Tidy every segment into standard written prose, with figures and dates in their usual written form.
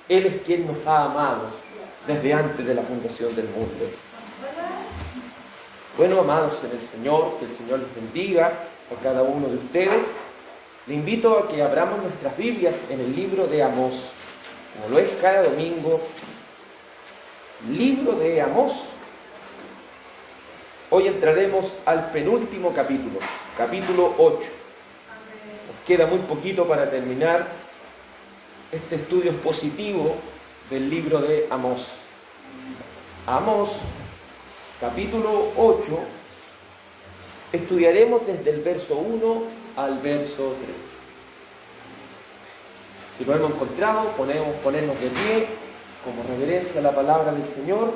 Él es quien nos ha amado desde antes de la fundación del mundo. Bueno, amados en el Señor, que el Señor les bendiga a cada uno de ustedes. Le invito a que abramos nuestras Biblias en el libro de Amós, como lo es cada domingo. Libro de Amós. Hoy entraremos al penúltimo capítulo, capítulo 8. Nos queda muy poquito para terminar este estudio expositivo del libro de Amós. Amós, capítulo 8, estudiaremos desde el verso 1 al verso 3. Si lo hemos encontrado, podemos ponernos de pie como reverencia a la palabra del Señor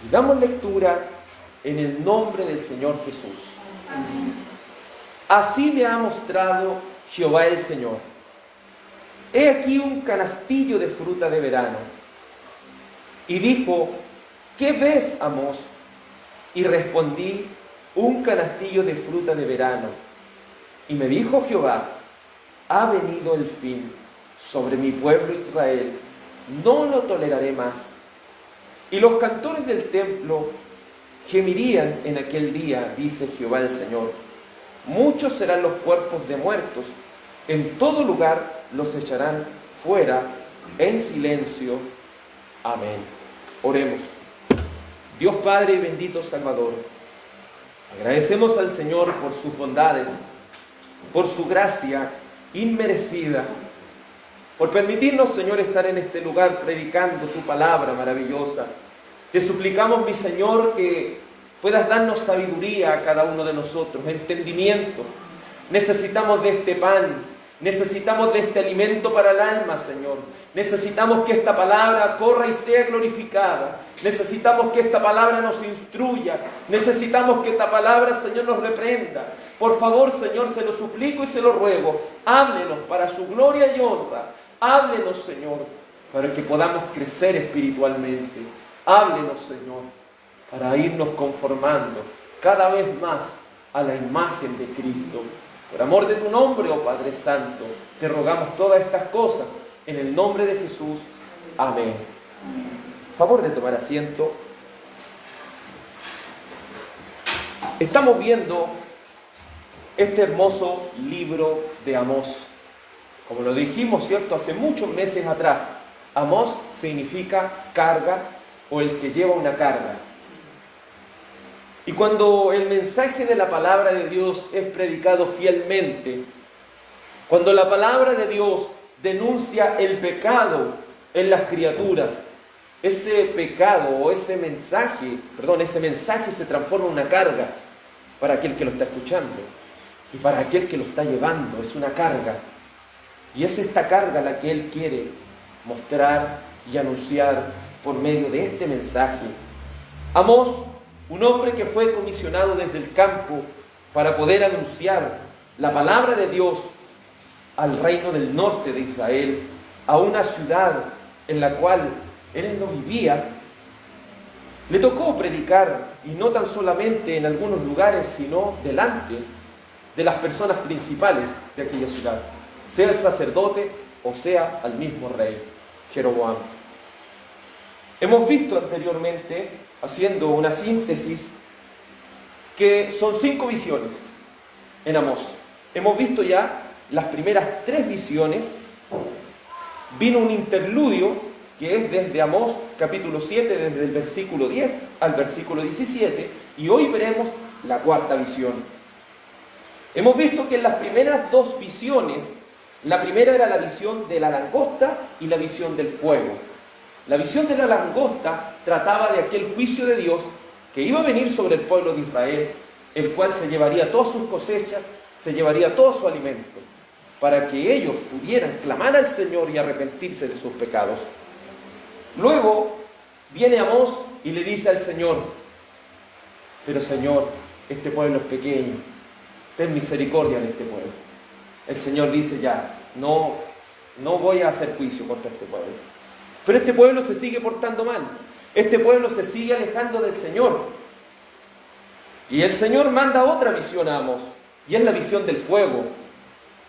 y damos lectura en el nombre del Señor Jesús. Así me ha mostrado Jehová el Señor. He aquí un canastillo de fruta de verano. Y dijo: ¿qué ves, Amós? Y respondí: un canastillo de fruta de verano. Y me dijo Jehová: ha venido el fin sobre mi pueblo Israel, no lo toleraré más. Y los cantores del templo gemirían en aquel día, dice Jehová el Señor. Muchos serán los cuerpos de muertos, en todo lugar los echarán fuera en silencio. Amén. Oremos. Dios Padre y bendito Salvador, agradecemos al Señor por sus bondades, por su gracia inmerecida, por permitirnos, Señor, estar en este lugar predicando tu palabra maravillosa. Te suplicamos, mi Señor, que puedas darnos sabiduría a cada uno de nosotros, entendimiento. Necesitamos de este pan, necesitamos de este alimento para el alma, Señor. Necesitamos que esta palabra corra y sea glorificada. Necesitamos que esta palabra nos instruya. Necesitamos que esta palabra, Señor, nos reprenda. Por favor, Señor, se lo suplico y se lo ruego. Háblenos para su gloria y honra. Háblenos, Señor, para que podamos crecer espiritualmente. Háblenos, Señor, para irnos conformando cada vez más a la imagen de Cristo. Por amor de tu nombre, oh Padre Santo, te rogamos todas estas cosas en el nombre de Jesús. Amén. Favor de tomar asiento. Estamos viendo este hermoso libro de Amós. Como lo dijimos, ¿cierto?, hace muchos meses atrás, Amós significa carga o el que lleva una carga. Y cuando el mensaje de la palabra de Dios es predicado fielmente, cuando la palabra de Dios denuncia el pecado en las criaturas, ese pecado o ese mensaje se transforma en una carga para aquel que lo está escuchando y para aquel que lo está llevando. Es una carga. Y es esta carga la que Él quiere mostrar y anunciar por medio de este mensaje. Amós, un hombre que fue comisionado desde el campo para poder anunciar la palabra de Dios al reino del norte de Israel, a una ciudad en la cual él no vivía, le tocó predicar, y no tan solamente en algunos lugares, sino delante de las personas principales de aquella ciudad, sea el sacerdote o sea al mismo rey, Jeroboam. Hemos visto anteriormente, haciendo una síntesis, que son 5 visiones en Amós. Hemos visto ya las primeras 3 visiones. Vino un interludio que es desde Amós capítulo 7, desde el versículo 10 al versículo 17, y hoy veremos la 4ª visión. Hemos visto que en las primeras 2 visiones, la primera era la visión de la langosta y la visión del fuego. La visión de la langosta trataba de aquel juicio de Dios que iba a venir sobre el pueblo de Israel, el cual se llevaría todas sus cosechas, se llevaría todo su alimento, para que ellos pudieran clamar al Señor y arrepentirse de sus pecados. Luego viene Amós y le dice al Señor: pero Señor, este pueblo es pequeño, ten misericordia de este pueblo. El Señor dice: ya, no voy a hacer juicio contra este pueblo. Pero este pueblo se sigue portando mal, este pueblo se sigue alejando del Señor. Y el Señor manda otra visión a Amós, y es la visión del fuego.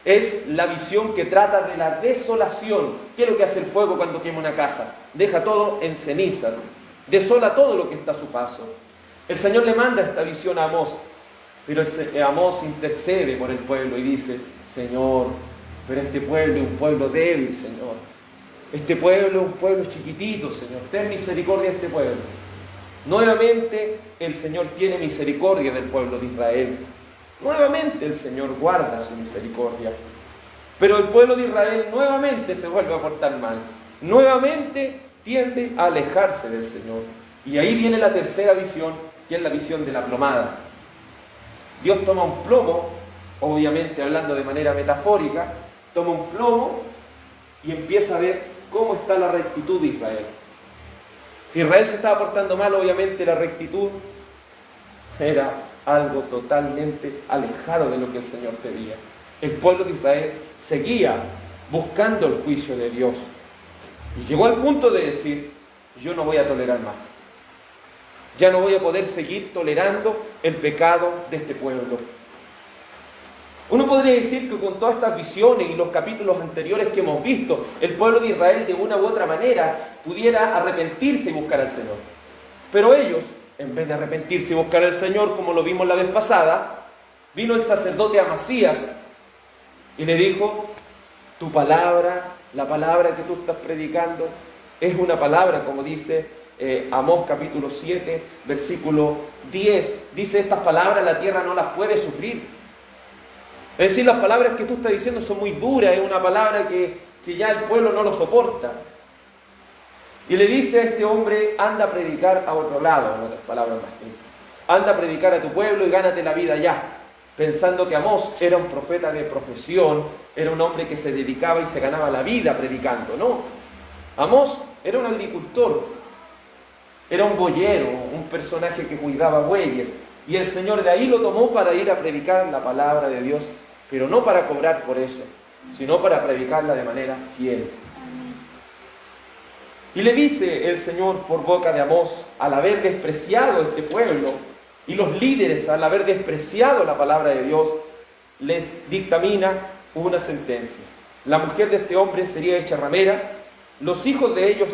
Es la visión que trata de la desolación. ¿Qué es lo que hace el fuego cuando quema una casa? Deja todo en cenizas, desola todo lo que está a su paso. El Señor le manda esta visión a Amós, pero Amós intercede por el pueblo y dice: Señor, pero este pueblo es un pueblo débil, Señor. Este pueblo es un pueblo chiquitito, Señor. Ten misericordia de este pueblo. Nuevamente el Señor tiene misericordia del pueblo de Israel. Nuevamente el Señor guarda su misericordia. Pero el pueblo de Israel nuevamente se vuelve a portar mal. Nuevamente tiende a alejarse del Señor. Y ahí viene la tercera visión, que es la visión de la plomada. Dios toma un plomo, obviamente hablando de manera metafórica, toma un plomo y empieza a ver cómo está la rectitud de Israel. Si Israel se estaba portando mal, obviamente la rectitud era algo totalmente alejado de lo que el Señor pedía. El pueblo de Israel seguía buscando el juicio de Dios. Y llegó al punto de decir: yo no voy a tolerar más. Ya no voy a poder seguir tolerando el pecado de este pueblo. Uno podría decir que con todas estas visiones y los capítulos anteriores que hemos visto, el pueblo de Israel de una u otra manera pudiera arrepentirse y buscar al Señor. Pero ellos, en vez de arrepentirse y buscar al Señor, como lo vimos la vez pasada, vino el sacerdote Amasías y le dijo: tu palabra, la palabra que tú estás predicando, es una palabra, como dice Amós capítulo 7, versículo 10, dice: estas palabras la tierra no las puede sufrir. Es decir, las palabras que tú estás diciendo son muy duras, es una palabra que ya el pueblo no lo soporta. Y le dice a este hombre: anda a predicar a otro lado, en otras palabras más simples. Anda a predicar a tu pueblo y gánate la vida allá. Pensando que Amós era un profeta de profesión, era un hombre que se dedicaba y se ganaba la vida predicando. No, Amós era un agricultor, era un boyero, un personaje que cuidaba bueyes. Y el Señor de ahí lo tomó para ir a predicar la palabra de Dios, pero no para cobrar por eso, sino para predicarla de manera fiel. Y le dice el Señor por boca de Amós, al haber despreciado este pueblo, y los líderes al haber despreciado la palabra de Dios, les dictamina una sentencia. La mujer de este hombre sería hecha ramera, los hijos de ellos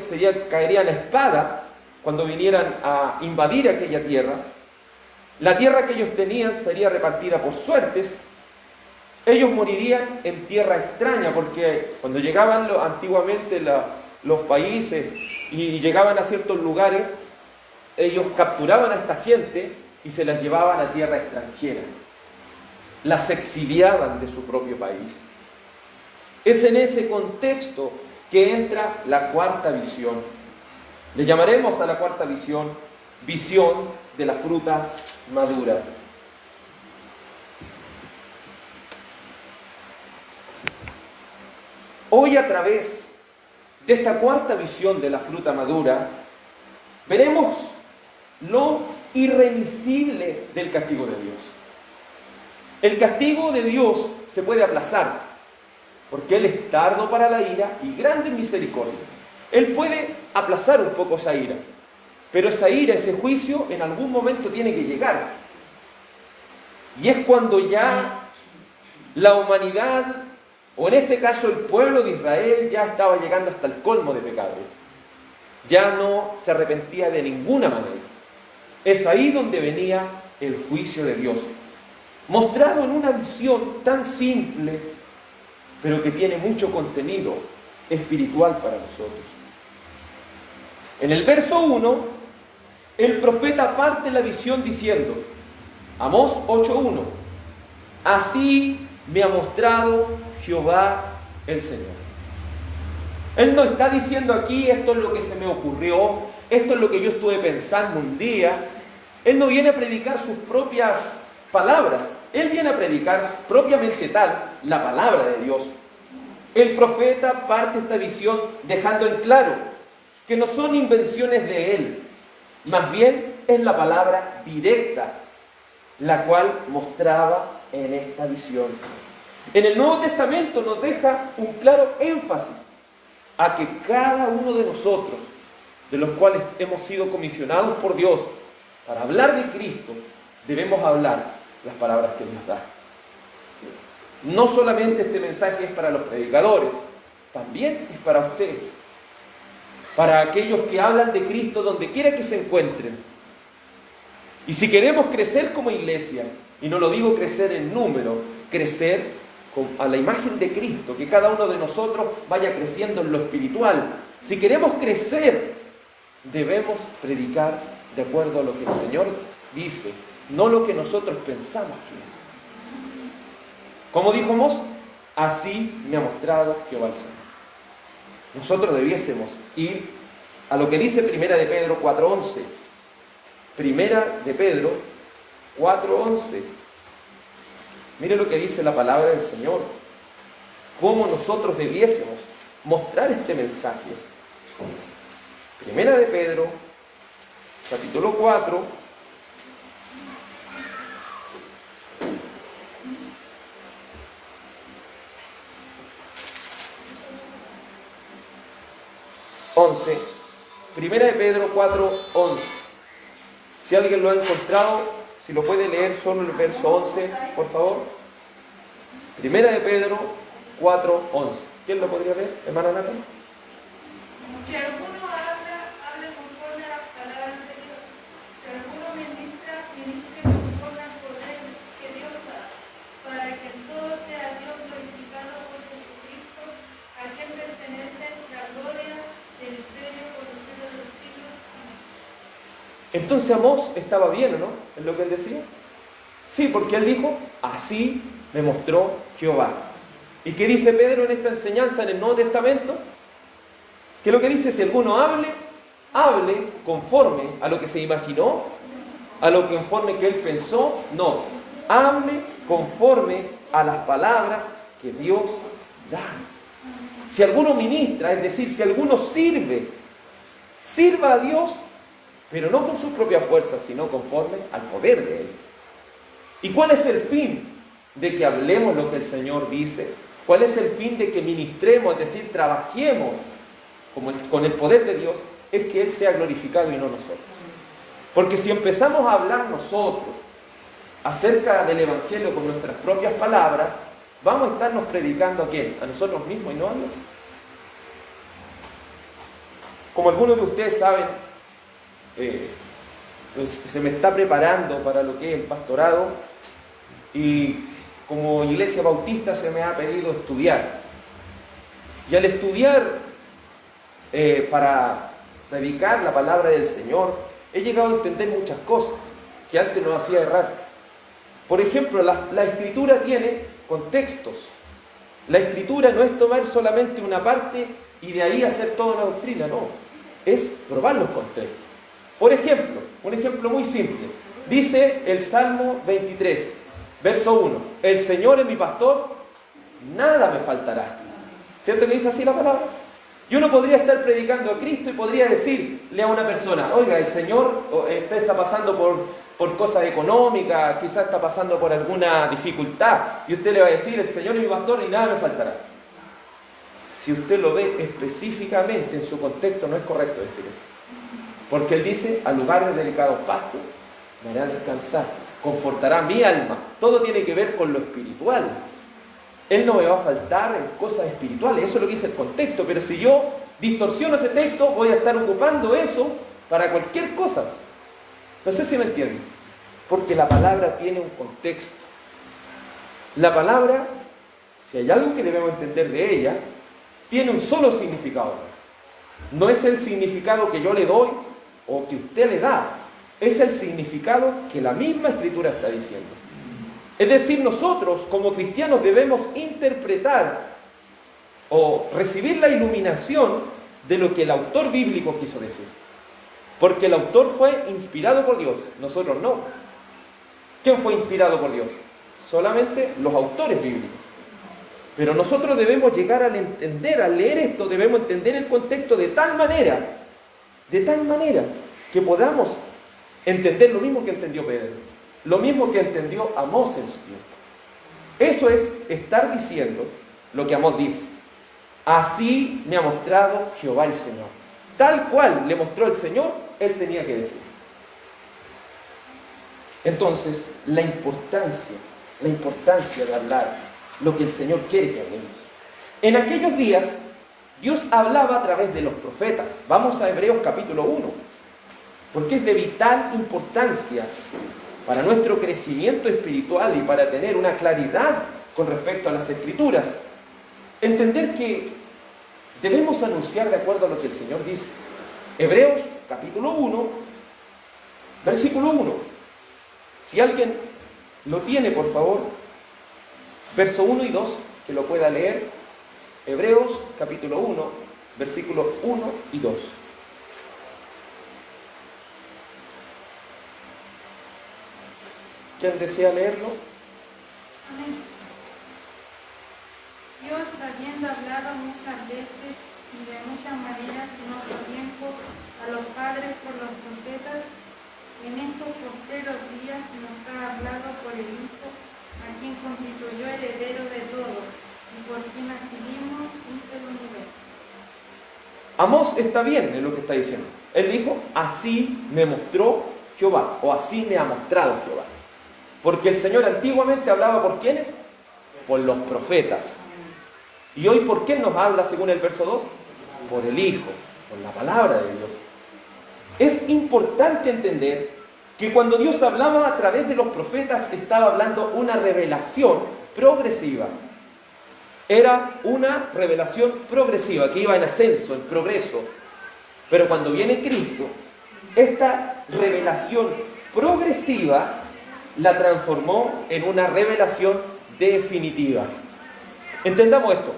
caerían a espada cuando vinieran a invadir aquella tierra. La tierra que ellos tenían sería repartida por suertes. Ellos morirían en tierra extraña, porque cuando llegaban antiguamente los países y llegaban a ciertos lugares, ellos capturaban a esta gente y se las llevaban a tierra extranjera. Las exiliaban de su propio país. Es en ese contexto que entra la cuarta visión. Le llamaremos a la cuarta visión, visión de la fruta madura. Hoy, a través de esta cuarta visión de la fruta madura, veremos lo irremisible del castigo de Dios. El castigo de Dios se puede aplazar, porque Él es tardo para la ira y grande en misericordia. Él puede aplazar un poco esa ira, pero esa ira, ese juicio, en algún momento tiene que llegar. Y es cuando ya la humanidad, o en este caso el pueblo de Israel, ya estaba llegando hasta el colmo de pecado. Ya no se arrepentía de ninguna manera. Es ahí donde venía el juicio de Dios, mostrado en una visión tan simple, pero que tiene mucho contenido espiritual para nosotros. En el verso 1, el profeta parte la visión diciendo, Amós 8:1, así me ha mostrado Jehová el Señor. Él no está diciendo aquí, esto es lo que se me ocurrió, esto es lo que yo estuve pensando un día. Él no viene a predicar sus propias palabras, él viene a predicar propiamente tal la palabra de Dios. El profeta parte esta visión dejando en claro que no son invenciones de él, más bien es la palabra directa, la cual mostraba en esta visión. En el Nuevo Testamento nos deja un claro énfasis a que cada uno de nosotros, de los cuales hemos sido comisionados por Dios para hablar de Cristo, debemos hablar las palabras que nos da. No solamente este mensaje es para los predicadores, también es para usted, para aquellos que hablan de Cristo donde quiera que se encuentren. Y si queremos crecer como iglesia, y no lo digo crecer en número, crecer a la imagen de Cristo, que cada uno de nosotros vaya creciendo en lo espiritual. Si queremos crecer, debemos predicar de acuerdo a lo que el Señor dice, no lo que nosotros pensamos que es. Como dijo Amós, así me ha mostrado Jehová el Señor. Nosotros debiésemos ir a lo que dice Primera de Pedro 4:11. Primera de Pedro 4:11. Mire lo que dice la palabra del Señor. Cómo nosotros debiésemos mostrar este mensaje. Primera de Pedro, capítulo 4. Primera de Pedro 4:11. Si alguien lo ha encontrado, si lo puede leer solo el verso 11, por favor. Primera de Pedro 4:11. ¿Quién lo podría leer, hermana Natalia? Si alguno hable conforme a las palabras de Dios, si alguno ministre conforme al poder que Dios da, para que en todo sea Dios glorificado por Jesucristo, a quien pertenece la gloria del imperio por los siglos de los siglos. Amén. Entonces Amós estaba bien, ¿o no? ¿Es lo que él decía? Sí, porque él dijo, así me mostró Jehová. ¿Y qué dice Pedro en esta enseñanza en el Nuevo Testamento? Que lo que dice, si alguno hable conforme a lo que se imaginó, a lo que conforme que él pensó, no. Hable conforme a las palabras que Dios da. Si alguno ministra, es decir, si alguno sirva a Dios, pero no con sus propias fuerzas, sino conforme al poder de Él. ¿Y cuál es el fin de que hablemos lo que el Señor dice? ¿Cuál es el fin de que ministremos, es decir, trabajemos con el poder de Dios? Es que Él sea glorificado y no nosotros. Porque si empezamos a hablar nosotros acerca del Evangelio con nuestras propias palabras, vamos a estarnos predicando ¿a quién? ¿A nosotros mismos y no a Dios? Como algunos de ustedes saben, se me está preparando para lo que es el pastorado y como iglesia bautista se me ha pedido estudiar. Y al estudiar para predicar la palabra del Señor, he llegado a entender muchas cosas que antes nos hacía errar. Por ejemplo, la Escritura tiene contextos. La Escritura no es tomar solamente una parte y de ahí hacer toda una doctrina, no. Es probar los contextos. Por ejemplo, un ejemplo muy simple. Dice el Salmo 23, verso 1. El Señor es mi pastor, nada me faltará. ¿Cierto que dice así la palabra? Y uno podría estar predicando a Cristo y podría decirle a una persona, oiga, el Señor usted está pasando por cosas económicas, quizás está pasando por alguna dificultad, y usted le va a decir, el Señor es mi pastor y nada me faltará. Si usted lo ve específicamente en su contexto, no es correcto decir eso. Porque Él dice, a lugares de delicados pastos me hará descansar, confortará mi alma. Todo tiene que ver con lo espiritual. Él no me va a faltar en cosas espirituales, eso es lo que dice el contexto, pero si yo distorsiono ese texto, voy a estar ocupando eso para cualquier cosa. No sé si me entienden, porque la palabra tiene un contexto. La palabra, si hay algo que debemos entender de ella, tiene un solo significado. No es el significado que yo le doy o que usted le da, es el significado que la misma Escritura está diciendo. Es decir, nosotros como cristianos debemos interpretar o recibir la iluminación de lo que el autor bíblico quiso decir. Porque el autor fue inspirado por Dios, nosotros no. ¿Quién fue inspirado por Dios? Solamente los autores bíblicos. Pero nosotros debemos llegar al entender, al leer esto, debemos entender el contexto de tal manera que podamos entender lo mismo que entendió Pedro, lo mismo que entendió Amós en su tiempo. Eso es estar diciendo lo que Amós dice. Así me ha mostrado Jehová el Señor. Tal cual le mostró el Señor, él tenía que decir. Entonces, la importancia de hablar lo que el Señor quiere que hablemos. En aquellos días, Dios hablaba a través de los profetas. Vamos a Hebreos capítulo 1, porque es de vital importancia para nuestro crecimiento espiritual y para tener una claridad con respecto a las Escrituras. Entender que debemos anunciar de acuerdo a lo que el Señor dice. Hebreos capítulo 1, versículo 1. Si alguien lo tiene, por favor, verso 1 y 2, que lo pueda leer. Hebreos capítulo 1, versículos 1 y 2. ¿Quién desea leerlo? Amén. Dios, habiendo hablado muchas veces y de muchas maneras en otro tiempo a los padres por los profetas, en estos postreros días nos ha hablado por el Hijo, a quien constituyó heredero de todo, y por quien asimismo hizo el universo. Amós está bien en lo que está diciendo. Él dijo, así me mostró Jehová, o así me ha mostrado Jehová. Porque el Señor antiguamente hablaba ¿por quiénes? Por los profetas. Y hoy ¿por quién nos habla según el verso 2? Por el Hijo, por la palabra de Dios. Es importante entender que cuando Dios hablaba a través de los profetas estaba hablando una revelación progresiva. Era una revelación progresiva, que iba en ascenso, en progreso. Pero cuando viene Cristo, esta revelación progresiva la transformó en una revelación definitiva. Entendamos esto.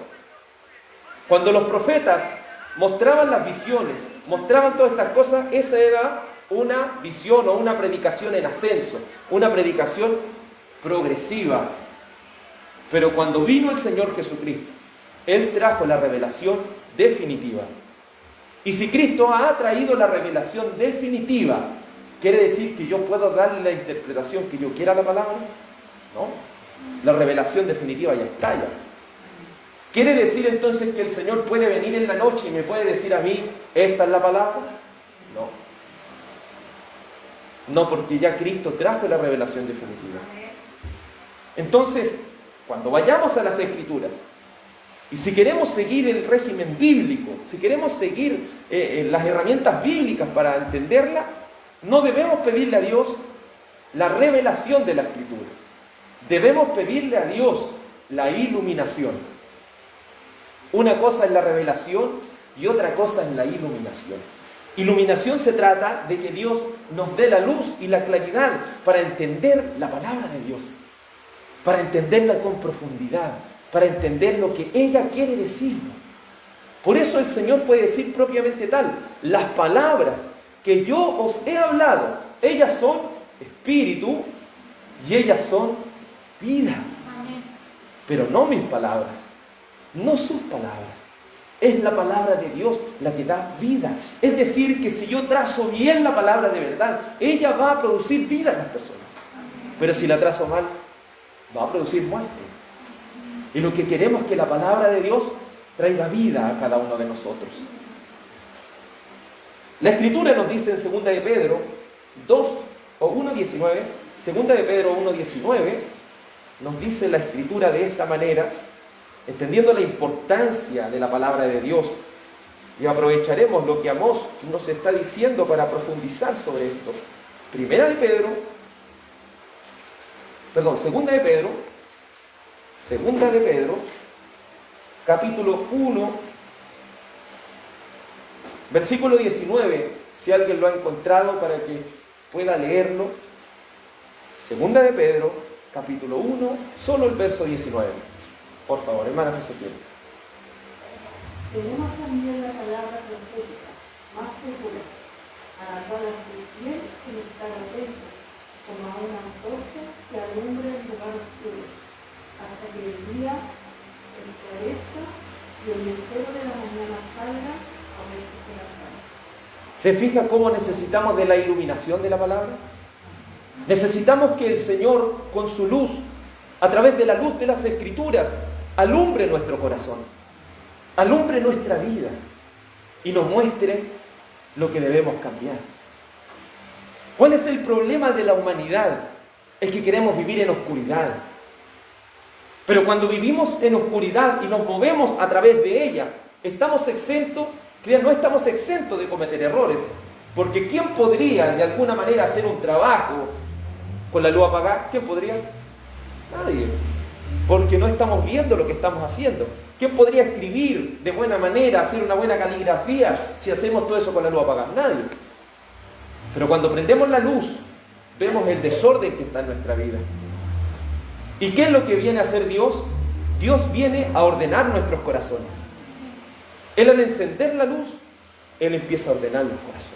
Cuando los profetas mostraban las visiones, mostraban todas estas cosas, esa era una visión o una predicación en ascenso, una predicación progresiva. Pero cuando vino el Señor Jesucristo, Él trajo la revelación definitiva. Y si Cristo ha traído la revelación definitiva, ¿quiere decir que yo puedo darle la interpretación que yo quiera a la palabra? No. La revelación definitiva ya está ya. ¿Quiere decir entonces que el Señor puede venir en la noche y me puede decir a mí, esta es la palabra? No. No, porque ya Cristo trajo la revelación definitiva. Entonces, cuando vayamos a las Escrituras, y si queremos seguir el régimen bíblico, si queremos seguir las herramientas bíblicas para entenderla, no debemos pedirle a Dios la revelación de la Escritura. Debemos pedirle a Dios la iluminación. Una cosa es la revelación y otra cosa es la iluminación. Iluminación se trata de que Dios nos dé la luz y la claridad para entender la palabra de Dios, para entenderla con profundidad, para entender lo que ella quiere decirnos. Por eso el Señor puede decir propiamente tal: las palabras que yo os he hablado, ellas son espíritu y ellas son vida. Amén. Pero no mis palabras, no sus palabras. Es la palabra de Dios la que da vida. Es decir, que si yo trazo bien la palabra de verdad, ella va a producir vida en las personas. Pero si la trazo mal, va a producir muerte. Y lo que queremos es que la palabra de Dios traiga vida a cada uno de nosotros. La Escritura nos dice en 2 de Pedro 2 o 1.19, 2 de Pedro 1.19, nos dice la Escritura de esta manera, entendiendo la importancia de la palabra de Dios, y aprovecharemos lo que Amós nos está diciendo para profundizar sobre esto. 2 de Pedro, capítulo 1, versículo 19, si alguien lo ha encontrado para que pueda leerlo. 2 de Pedro, capítulo 1, solo el verso 19. Por favor, hermana Josephine. Tenemos también la palabra profética, más segura, a la cual hacéis bien en estar atentos, como a una antorcha que alumbre el lugar oscuro, hasta que el día esclarezca y el lucero de la mañana salga a vuestros corazones. ¿Se fija cómo necesitamos de la iluminación de la palabra? Necesitamos que el Señor, con su luz, a través de la luz de las Escrituras, alumbre nuestro corazón, alumbre nuestra vida y nos muestre lo que debemos cambiar. ¿Cuál es el problema de la humanidad? Es que queremos vivir en oscuridad. Pero cuando vivimos en oscuridad y nos movemos a través de ella, estamos exentos, no estamos exentos de cometer errores. Porque ¿quién podría de alguna manera hacer un trabajo con la luz apagada? ¿Quién podría? Nadie. Porque no estamos viendo lo que estamos haciendo. ¿Quién podría escribir de buena manera, hacer una buena caligrafía si hacemos todo eso con la luz apagada? Nadie. Pero cuando prendemos la luz, vemos el desorden que está en nuestra vida. ¿Y qué es lo que viene a hacer Dios? Dios viene a ordenar nuestros corazones. Él, al encender la luz, Él empieza a ordenar los corazones.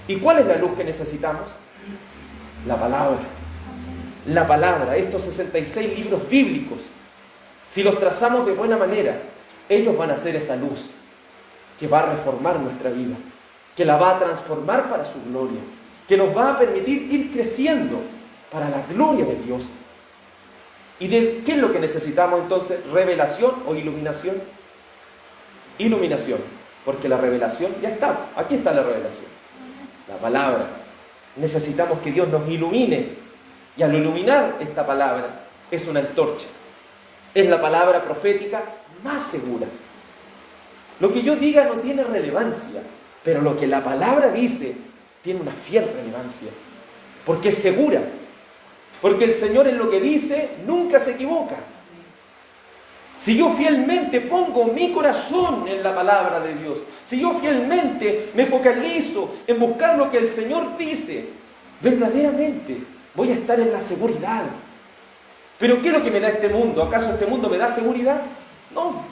¿Y cuál es la luz que necesitamos? La palabra. La palabra, estos 66 libros bíblicos, si los trazamos de buena manera, ellos van a ser esa luz que va a reformar nuestra vida, que la va a transformar para su gloria, que nos va a permitir ir creciendo para la gloria de Dios. ¿Y de qué es lo que necesitamos entonces? ¿Revelación o iluminación? Iluminación, porque la revelación ya está, aquí está la revelación, la palabra. Necesitamos que Dios nos ilumine. Y al iluminar esta palabra, es una antorcha. Es la palabra profética más segura. Lo que yo diga no tiene relevancia, pero lo que la palabra dice tiene una fiel relevancia. Porque es segura. Porque el Señor en lo que dice nunca se equivoca. Si yo fielmente pongo mi corazón en la palabra de Dios, si yo fielmente me focalizo en buscar lo que el Señor dice, verdaderamente voy a estar en la seguridad. ¿Pero qué es lo que me da este mundo? ¿Acaso este mundo me da seguridad? No.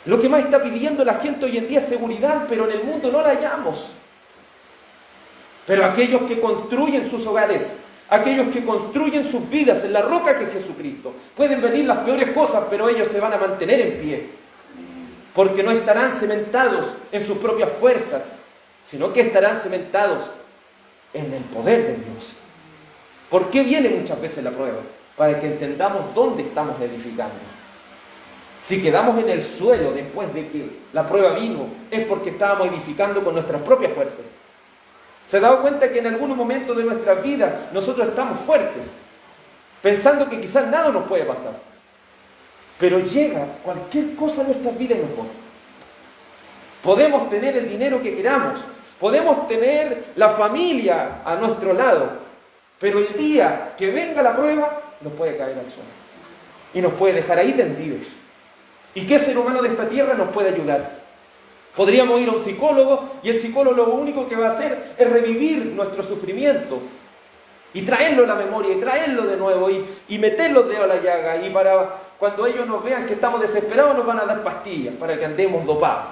Lo que más está pidiendo la gente hoy en día es seguridad, pero en el mundo no la hallamos. Pero aquellos que construyen sus hogares, aquellos que construyen sus vidas en la roca que es Jesucristo, pueden venir las peores cosas, pero ellos se van a mantener en pie. Porque no estarán cementados en sus propias fuerzas, sino que estarán cementados en el poder de Dios. ¿Por qué viene muchas veces la prueba? Para que entendamos dónde estamos edificando. Si quedamos en el suelo después de que la prueba vino, es porque estábamos edificando con nuestras propias fuerzas. ¿Se ha dado cuenta que en algunos momentos de nuestras vidas nosotros estamos fuertes, pensando que quizás nada nos puede pasar? Pero llega cualquier cosa a nuestras vidas y nos bota. Podemos tener el dinero que queramos, podemos tener la familia a nuestro lado, pero el día que venga la prueba, nos puede caer al suelo. Y nos puede dejar ahí tendidos. ¿Y qué ser humano de esta tierra nos puede ayudar? Podríamos ir a un psicólogo y el psicólogo lo único que va a hacer es revivir nuestro sufrimiento y traerlo a la memoria y traerlo de nuevo y meter los dedos a la llaga, y para cuando ellos nos vean que estamos desesperados nos van a dar pastillas para que andemos dopados.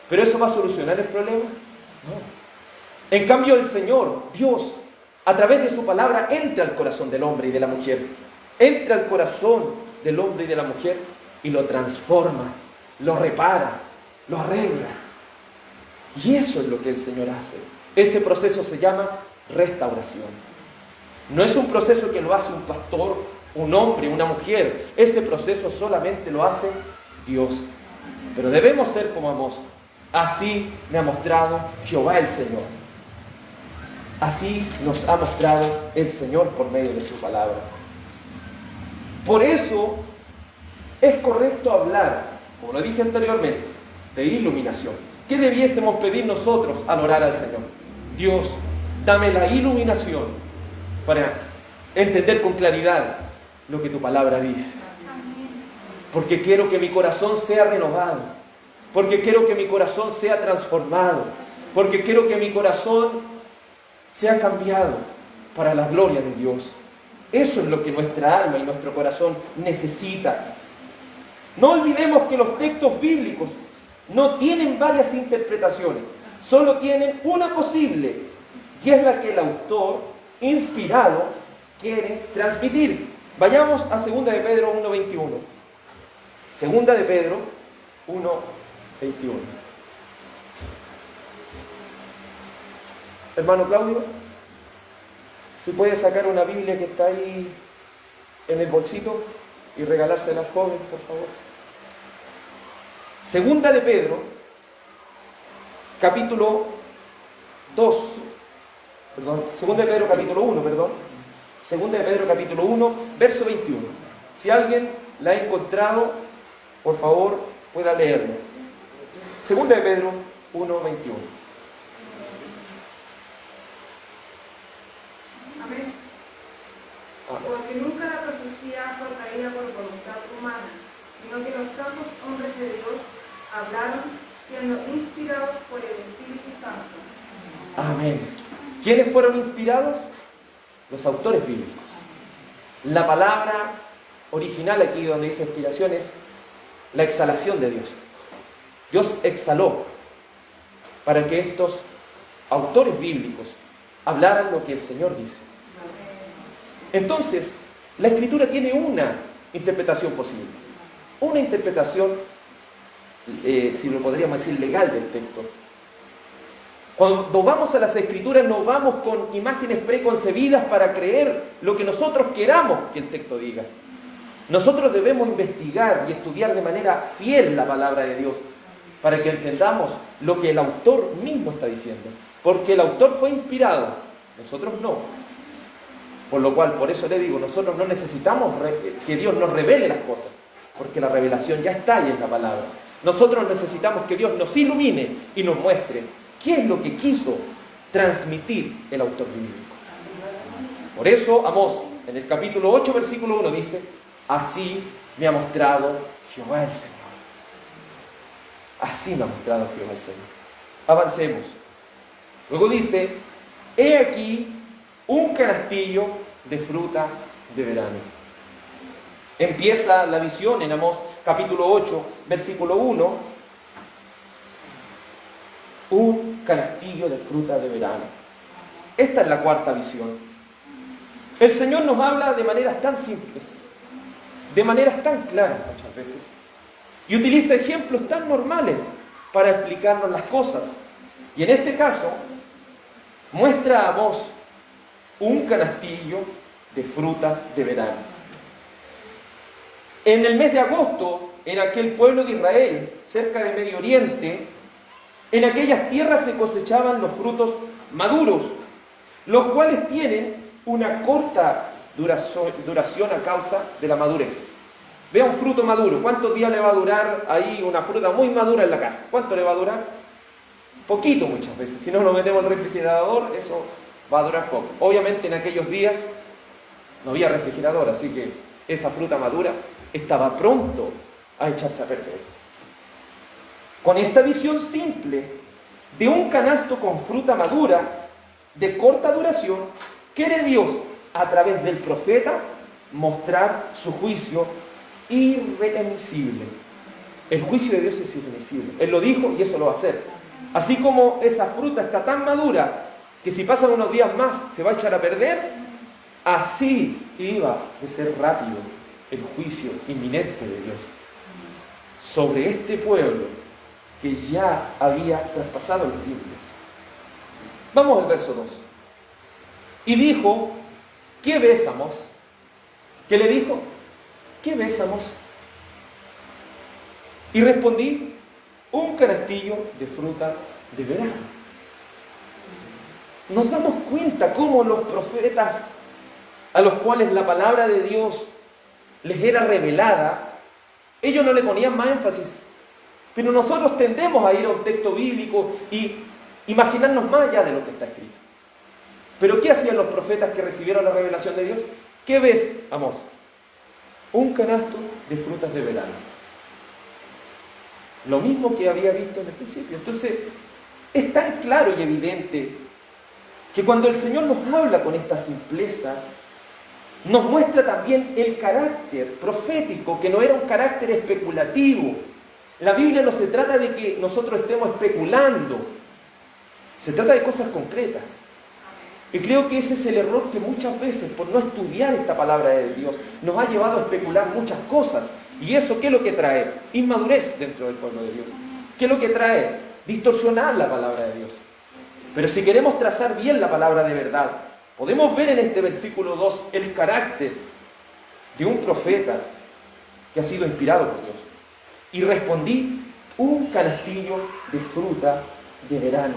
¿Pero eso va a solucionar el problema? No. En cambio el Señor, Dios, a través de su palabra entra al corazón del hombre y de la mujer, entra al corazón del hombre y de la mujer y lo transforma, lo repara, lo arregla. Y eso es lo que el Señor hace. Ese proceso se llama restauración. No es un proceso que lo hace un pastor, un hombre, una mujer. Ese proceso solamente lo hace Dios. Pero debemos ser como Amós. Así me ha mostrado Jehová el Señor. Así nos ha mostrado el Señor por medio de su palabra. Por eso es correcto hablar, como lo dije anteriormente, de iluminación. ¿Qué debiésemos pedir nosotros al orar al Señor? Dios, dame la iluminación para entender con claridad lo que tu palabra dice. Porque quiero que mi corazón sea renovado. Porque quiero que mi corazón sea transformado. Porque quiero que mi corazón sea cambiado para la gloria de Dios. Eso es lo que nuestra alma y nuestro corazón necesita. No olvidemos que los textos bíblicos no tienen varias interpretaciones, solo tienen una posible, y es la que el autor inspirado quiere transmitir. Vayamos a 2 de Pedro 1:21. 2 de Pedro 1:21. Hermano Claudio, si puede sacar una Biblia que está ahí en el bolsito y regalársela al joven, por favor. 2 de Pedro, capítulo 2, perdón, 2 de Pedro capítulo 1, perdón. 2 de Pedro capítulo 1, verso 21. Si alguien la ha encontrado, por favor, pueda leerlo. Segunda de Pedro 1:21. Amén. Porque nunca la profecía fue traída por voluntad humana, sino que los santos hombres de Dios hablaron siendo inspirados por el Espíritu Santo. Amén. ¿Quiénes fueron inspirados? Los autores bíblicos. La palabra original aquí donde dice inspiración es la exhalación de Dios. Dios exhaló para que estos autores bíblicos hablaran lo que el Señor dice. Entonces, la Escritura tiene una interpretación posible. Una interpretación, si lo podríamos decir, legal del texto. Cuando vamos a las Escrituras no vamos con imágenes preconcebidas para creer lo que nosotros queramos que el texto diga. Nosotros debemos investigar y estudiar de manera fiel la palabra de Dios para que entendamos lo que el autor mismo está diciendo. Porque el autor fue inspirado, nosotros no. Por lo cual, por eso le digo, nosotros no necesitamos que Dios nos revele las cosas, porque la revelación ya está ahí en la palabra. Nosotros necesitamos que Dios nos ilumine y nos muestre qué es lo que quiso transmitir el autor bíblico. Por eso Amós, en el capítulo 8, versículo 1, dice: así me ha mostrado Jehová el Señor. Así me ha mostrado Jehová el Señor. Avancemos. Luego dice: he aquí un canastillo de fruta de verano. Empieza la visión en Amós capítulo 8, versículo 1. Un canastillo de fruta de verano. Esta es la cuarta visión. El Señor nos habla de maneras tan simples, de maneras tan claras muchas veces, y utiliza ejemplos tan normales para explicarnos las cosas. Y en este caso, muestra a Amós un canastillo de fruta de verano. En el mes de agosto, en aquel pueblo de Israel, cerca de Medio Oriente, en aquellas tierras se cosechaban los frutos maduros, los cuales tienen una corta duración a causa de la madurez. Vea un fruto maduro, ¿cuántos días le va a durar ahí una fruta muy madura en la casa? ¿Cuánto le va a durar? Poquito muchas veces. Si no lo metemos en el refrigerador, eso va a durar poco. Obviamente en aquellos días no había refrigerador, así que esa fruta madura estaba pronto a echarse a perder. Con esta visión simple de un canasto con fruta madura de corta duración, quiere Dios, a través del profeta, mostrar su juicio irremisible. El juicio de Dios es irremisible. Él lo dijo y eso lo va a hacer. Así como esa fruta está tan madura que si pasan unos días más se va a echar a perder, así iba de ser rápido el juicio inminente de Dios sobre este pueblo que ya había traspasado los límites. Vamos al verso 2. Y dijo: ¿qué ves, Amós? ¿Qué le dijo? ¿Qué ves, Amós? Y respondí: un canastillo de fruta de verano. Nos damos cuenta cómo los profetas, a los cuales la palabra de Dios les era revelada, ellos no le ponían más énfasis. Pero nosotros tendemos a ir a un texto bíblico y imaginarnos más allá de lo que está escrito. Pero ¿qué hacían los profetas que recibieron la revelación de Dios? ¿Qué ves, Amós? Un canasto de frutas de verano. Lo mismo que había visto en el principio. Entonces, es tan claro y evidente que cuando el Señor nos habla con esta simpleza, nos muestra también el carácter profético, que no era un carácter especulativo. La Biblia no se trata de que nosotros estemos especulando, se trata de cosas concretas. Y creo que ese es el error que muchas veces, por no estudiar esta palabra de Dios, nos ha llevado a especular muchas cosas. ¿Y eso qué es lo que trae? Inmadurez dentro del pueblo de Dios. ¿Qué es lo que trae? Distorsionar la palabra de Dios. Pero si queremos trazar bien la palabra de verdad, podemos ver en este versículo 2 el carácter de un profeta que ha sido inspirado por Dios. Y respondí: un canastillo de fruta de verano.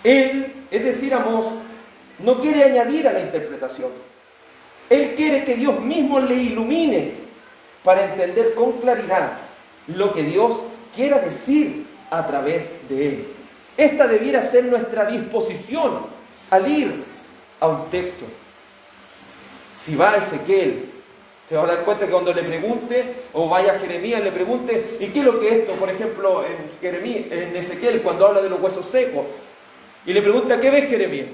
Él, es decir, Amós, no quiere añadir a la interpretación. Él quiere que Dios mismo le ilumine para entender con claridad lo que Dios quiera decir a través de él. Esta debiera ser nuestra disposición al ir a un texto. Si va a Ezequiel, se va a dar cuenta que cuando le pregunte, o vaya a Jeremías y le pregunte, ¿y qué es lo que es esto? Por ejemplo, en Ezequiel, cuando habla de los huesos secos, y le pregunta, ¿qué ves, Jeremías?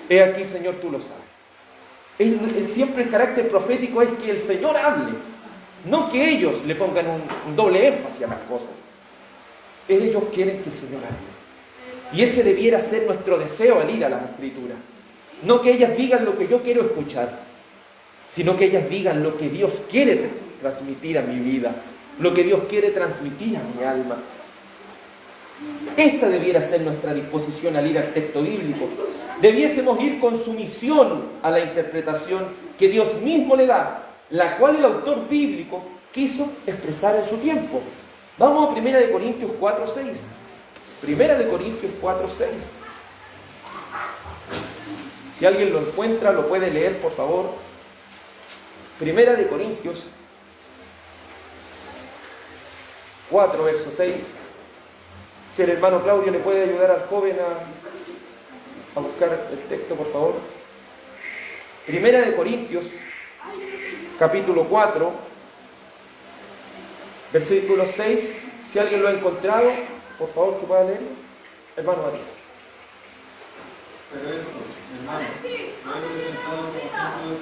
He aquí, Señor, tú lo sabes. Siempre el carácter profético es que el Señor hable, no que ellos le pongan un doble énfasis a las cosas. Ellos quieren que el Señor hable. Y ese debiera ser nuestro deseo al ir a las Escrituras. No que ellas digan lo que yo quiero escuchar, sino que ellas digan lo que Dios quiere transmitir a mi vida, lo que Dios quiere transmitir a mi alma. Esta debiera ser nuestra disposición al ir al texto bíblico. Debiésemos ir con sumisión a la interpretación que Dios mismo le da, la cual el autor bíblico quiso expresar en su tiempo. Vamos a 1 Corintios 4:6. 1 Corintios 4:6. Si alguien lo encuentra, lo puede leer, por favor. 1 Corintios 4, verso 6. Si el hermano Claudio le puede ayudar al joven a buscar el texto, por favor. 1 Corintios, capítulo 4, versículo 6. Si alguien lo ha encontrado, por favor, que pueda leerlo. Hermano Matías. Pero esto, hermanos, lo he presentado como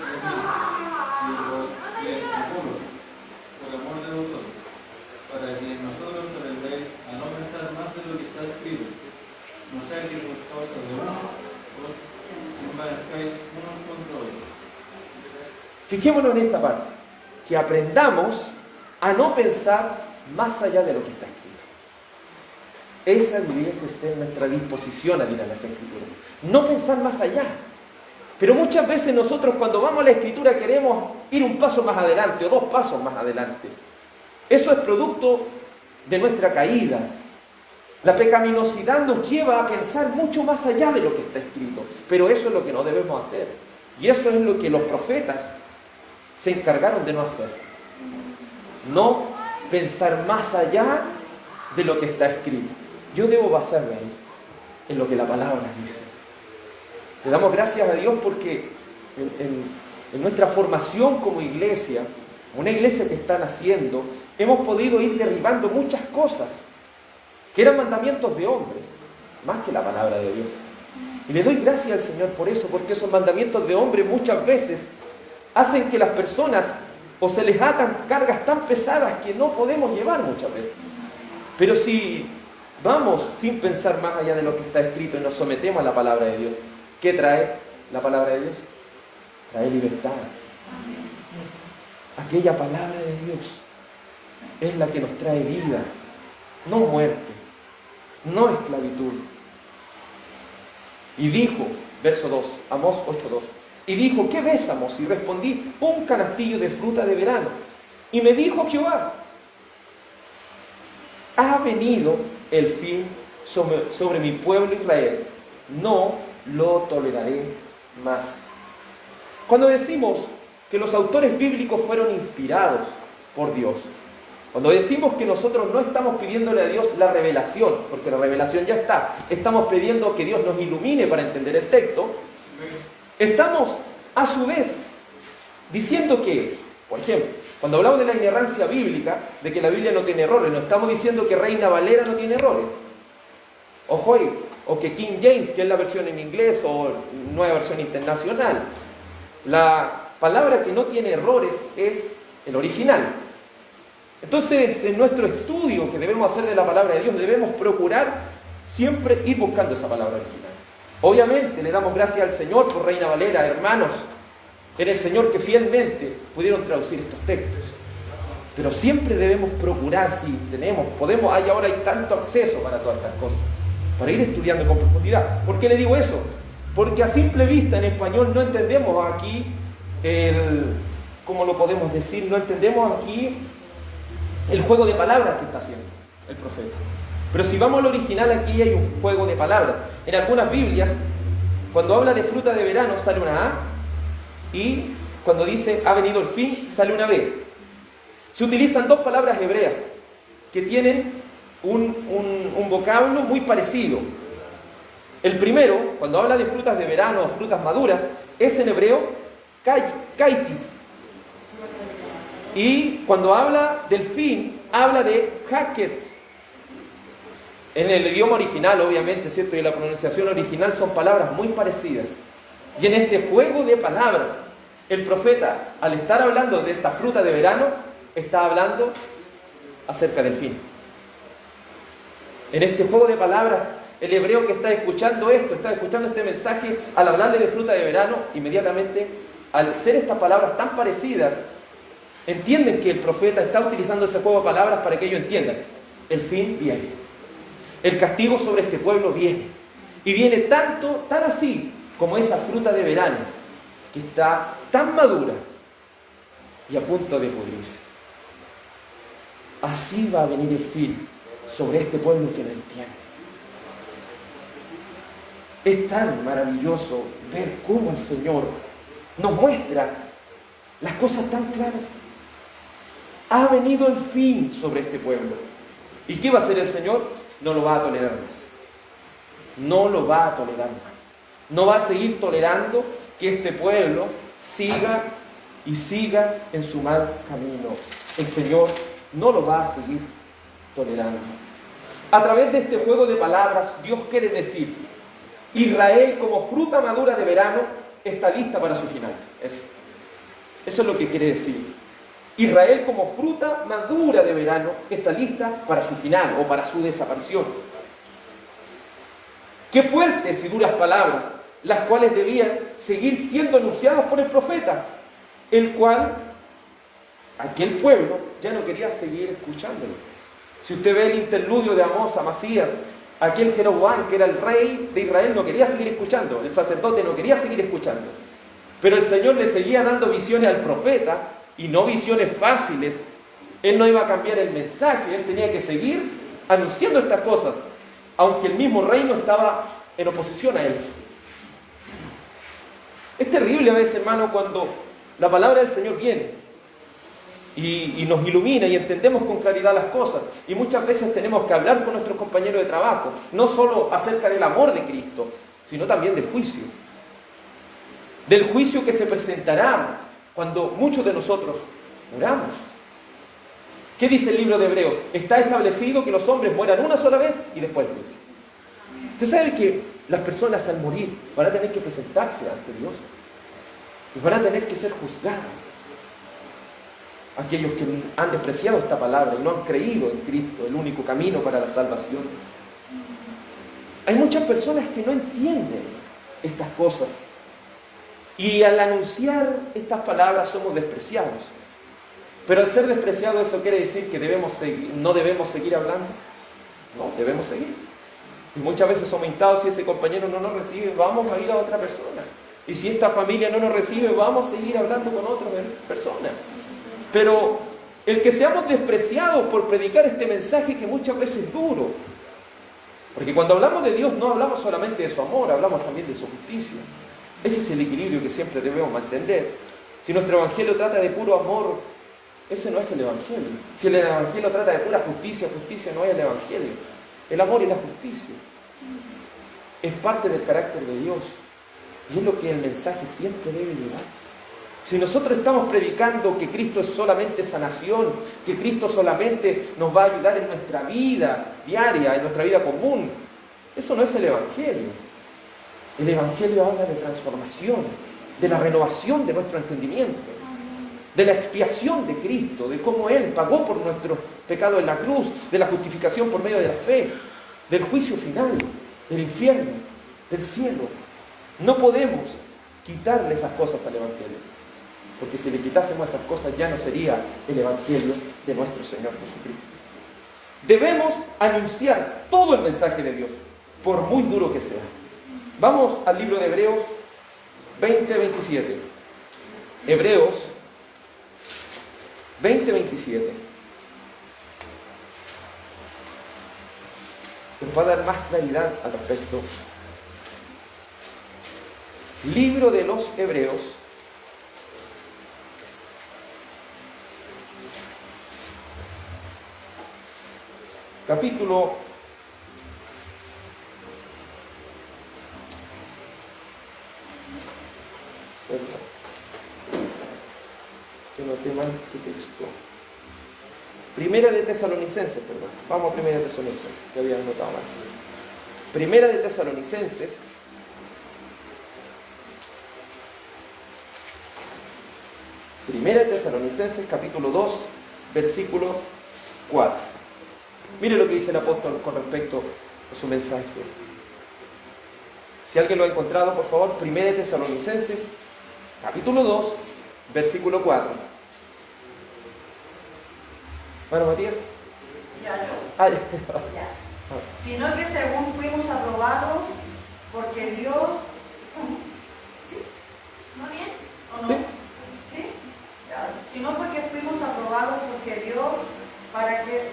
ejemplos de los impuros, por amor de vosotros, para que nosotros aprendéis a no pensar más de lo que está escrito, no sea que por causa de uno os envanezcáis unos contra otros. Fijémonos en esta parte, que aprendamos a no pensar más allá de lo que está escrito. Esa debiese ser nuestra disposición al ir a las Escrituras. No pensar más allá. Pero muchas veces nosotros cuando vamos a la Escritura queremos ir un paso más adelante o 2 pasos más adelante. Eso es producto de nuestra caída. La pecaminosidad nos lleva a pensar mucho más allá de lo que está escrito. Pero eso es lo que no debemos hacer. Y eso es lo que los profetas se encargaron de no hacer. No pensar más allá de lo que está escrito. Yo debo basarme ahí, en lo que la palabra dice. Le damos gracias a Dios porque en nuestra formación como iglesia, una iglesia que está naciendo, hemos podido ir derribando muchas cosas que eran mandamientos de hombres, más que la palabra de Dios. Y le doy gracias al Señor por eso, porque esos mandamientos de hombres muchas veces hacen que las personas o se les atan cargas tan pesadas que no podemos llevar muchas veces. Pero si vamos sin pensar más allá de lo que está escrito y nos sometemos a la palabra de Dios, ¿qué trae la palabra de Dios? Trae libertad. Aquella palabra de Dios es la que nos trae vida, no muerte, no esclavitud. Y dijo, verso 2, Amós 8:2, y dijo, ¿qué ves, Amós? Y respondí, un canastillo de fruta de verano. Y me dijo Jehová, ha venido el fin sobre mi pueblo Israel, no lo toleraré más. Cuando decimos que los autores bíblicos fueron inspirados por Dios, cuando decimos que nosotros no estamos pidiéndole a Dios la revelación, porque la revelación ya está, estamos pidiendo que Dios nos ilumine para entender el texto, estamos a su vez diciendo que, por ejemplo, cuando hablamos de la inerrancia bíblica, de que la Biblia no tiene errores, no estamos diciendo que Reina Valera no tiene errores, ojo ahí, o que King James, que es la versión en inglés, o nueva versión internacional. La palabra que no tiene errores es el original. Entonces, en nuestro estudio que debemos hacer de la palabra de Dios, debemos procurar siempre ir buscando esa palabra original. Obviamente, le damos gracias al Señor por Reina Valera, hermanos, en el Señor que fielmente pudieron traducir estos textos. Pero siempre debemos procurar, si podemos, ahora hay tanto acceso para todas estas cosas, para ir estudiando con profundidad. ¿Por qué le digo eso? Porque a simple vista en español no entendemos aquí ¿cómo lo podemos decir? No entendemos aquí el juego de palabras que está haciendo el profeta. Pero si vamos al original, aquí hay un juego de palabras. En algunas Biblias, cuando habla de fruta de verano, sale una A y cuando dice ha venido el fin, sale una B. Se utilizan dos palabras hebreas que tienen un vocablo muy parecido. El primero, cuando habla de frutas de verano o frutas maduras, es en hebreo kaitis. Y cuando habla del fin, habla de hakets. En el idioma original, obviamente, ¿cierto? Y en la pronunciación original son palabras muy parecidas. Y en este juego de palabras, el profeta, al estar hablando de esta fruta de verano, está hablando acerca del fin. En este juego de palabras, el hebreo que está escuchando esto, está escuchando este mensaje, al hablarle de fruta de verano, inmediatamente, al ser estas palabras tan parecidas, entienden que el profeta está utilizando ese juego de palabras para que ellos entiendan. El fin viene. El castigo sobre este pueblo viene. Y viene tan así como esa fruta de verano, que está tan madura y a punto de pudrirse. Así va a venir el fin sobre este pueblo que no entiende. Es tan maravilloso ver cómo el Señor nos muestra las cosas tan claras. Ha venido el fin sobre este pueblo. ¿Y qué va a hacer el Señor? No lo va a tolerar más. No lo va a tolerar más. No va a seguir tolerando que este pueblo siga y siga en su mal camino. El Señor no lo va a seguir tolerando. A través de este juego de palabras, Dios quiere decir: Israel, como fruta madura de verano, está lista para su final. Eso es lo que quiere decir. Israel, como fruta madura de verano, está lista para su final o para su desaparición. Qué fuertes y duras palabras, las cuales debían seguir siendo anunciadas por el profeta, el cual aquel pueblo ya no quería seguir escuchándolo. Si usted ve el interludio de Amós, Amasías, aquel Jeroboam, que era el rey de Israel, no quería seguir escuchando, el sacerdote no quería seguir escuchando, pero el Señor le seguía dando visiones al profeta, y no visiones fáciles. Él no iba a cambiar el mensaje, él tenía que seguir anunciando estas cosas, aunque el mismo reino estaba en oposición a él. Es terrible a veces, hermano, cuando la palabra del Señor viene y nos ilumina y entendemos con claridad las cosas, y muchas veces tenemos que hablar con nuestros compañeros de trabajo, no solo acerca del amor de Cristo, sino también del juicio que se presentará cuando muchos de nosotros muramos. ¿Qué dice el libro de Hebreos? Está establecido que los hombres mueran una sola vez y después el juicio. Usted sabe que las personas al morir van a tener que presentarse ante Dios y van a tener que ser juzgadas. Aquellos que han despreciado esta palabra y no han creído en Cristo, el único camino para la salvación. Hay muchas personas que no entienden estas cosas. Y al anunciar estas palabras somos despreciados. Pero al ser despreciados, ¿eso quiere decir que no debemos seguir hablando? No, debemos seguir. Y muchas veces somos instados: si ese compañero no nos recibe, vamos a ir a otra persona. Y si esta familia no nos recibe, vamos a seguir hablando con otra persona. Pero el que seamos despreciados por predicar este mensaje que muchas veces es duro. Porque cuando hablamos de Dios no hablamos solamente de su amor, hablamos también de su justicia. Ese es el equilibrio que siempre debemos mantener. Si nuestro evangelio trata de puro amor, ese no es el evangelio. Si el evangelio trata de pura justicia, justicia no es el evangelio. El amor y la justicia es parte del carácter de Dios y es lo que el mensaje siempre debe llevar. Si nosotros estamos predicando que Cristo es solamente sanación, que Cristo solamente nos va a ayudar en nuestra vida diaria, en nuestra vida común, eso no es el evangelio. El evangelio habla de transformación, de la renovación de nuestro entendimiento, de la expiación de Cristo, de cómo Él pagó por nuestro pecado en la cruz, de la justificación por medio de la fe, del juicio final, del infierno, del cielo. No podemos quitarle esas cosas al evangelio, porque si le quitásemos esas cosas ya no sería el evangelio de nuestro Señor Jesucristo. Debemos anunciar todo el mensaje de Dios, por muy duro que sea. Vamos al libro de Hebreos 20:27. Hebreos 20:27. Nos va a dar más claridad al respecto. Libro de los Hebreos, capítulo 1 de Tesalonicenses, perdón. Vamos a 1 de Tesalonicenses, que había anotado mal. 1 de Tesalonicenses, capítulo 2, versículo 4. Mire lo que dice el apóstol con respecto a su mensaje. Si alguien lo ha encontrado, por favor, 1 de Tesalonicenses, capítulo 2, versículo 4. Bueno, Matías. Ya. Sino que según fuimos aprobados, porque Dios... ¿Sí? ¿No bien? ¿O no? ¿Sí? ¿Sí? Ya. Sino porque fuimos aprobados porque Dios, para que